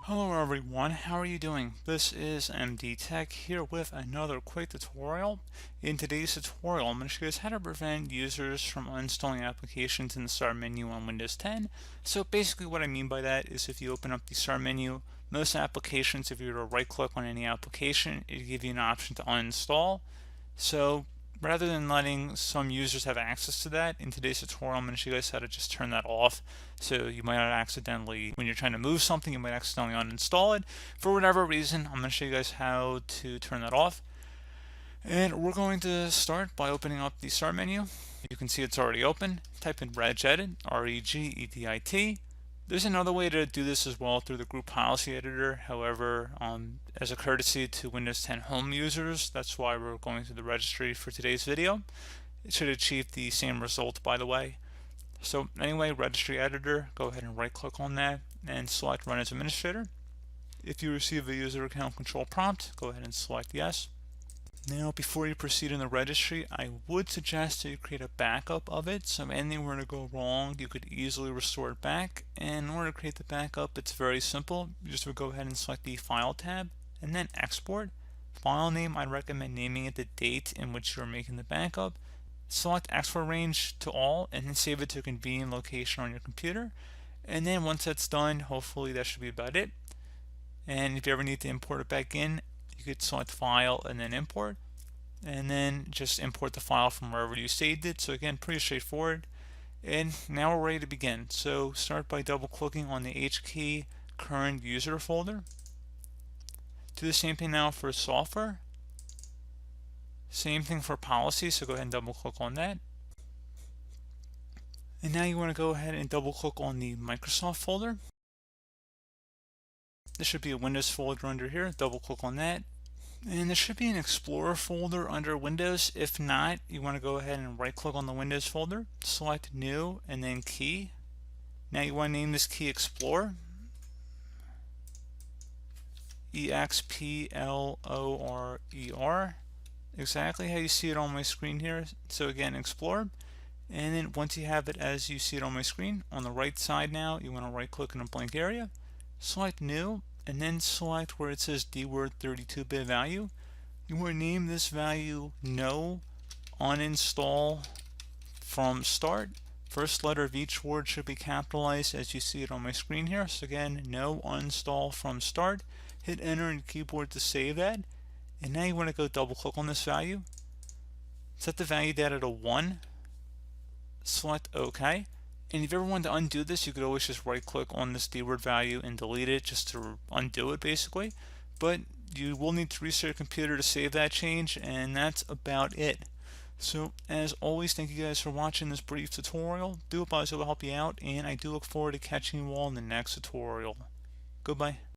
Hello everyone, how are you doing? This is MD Tech here with another quick tutorial. In today's tutorial, I'm going to show you guys how to prevent users from uninstalling applications in the start menu on Windows 10. So basically what I mean by that is if you open up the start menu, most applications, if you were to right click on any application, it gives you an option to uninstall. So rather than letting some users have access to that, in today's tutorial I'm going to show you guys how to just turn that off. So you might not accidentally, when you're trying to move something, you might accidentally uninstall it. For whatever reason, I'm going to show you guys how to turn that off. And we're going to start by opening up the start menu. You can see it's already open. Type in Regedit, R-E-G-E-D-I-T. There's another way to do this as well through the group policy editor. However, as a courtesy to Windows 10 home users, that's why we're going through the registry for today's video. It should achieve the same result, by the way. So anyway, Registry Editor, go ahead and right click on that and select Run as Administrator. If you receive a user account control prompt, go ahead and select Yes. Now, before you proceed in the registry, I would suggest that you create a backup of it. So if anything were to go wrong, you could easily restore it back. And in order to create the backup, it's very simple. You just would go ahead and select the File tab and then Export. File name, I'd recommend naming it the date in which you're making the backup. Select Export Range to All and then save it to a convenient location on your computer. And then once that's done, hopefully that should be about it. And if you ever need to import it back in, you could select File and then Import, and then just import the file from wherever you saved it. So again, pretty straightforward. And now we're ready to begin. So start by double clicking on the HKey current user folder. Do the same thing now for software. Same thing for policy, so go ahead and double click on that. And now you want to go ahead and double click on the Microsoft folder. There should be a Windows folder under here. Double click on that. And there should be an Explorer folder under Windows. If not, you want to go ahead and right click on the Windows folder, select New, and then Key. Now you want to name this key Explorer. E-X-P-L-O-R-E-R. Exactly how you see it on my screen here. So again, Explorer. And then once you have it as you see it on my screen, on the right side now, you want to right click in a blank area, select New, and then select where it says DWORD 32-bit value. You want to name this value No Uninstall from Start. First letter of each word should be capitalized as you see it on my screen here. So again, No Uninstall from Start. Hit Enter on your keyboard to save that. And now you want to go double click on this value. Set the value data to 1. Select OK. And if you ever want to undo this, you could always just right click on this DWORD value and delete it just to undo it basically. But you will need to restart your computer to save that change, and that's about it. So as always, thank you guys for watching this brief tutorial. Do hope I was able to help you out, and I do look forward to catching you all in the next tutorial. Goodbye.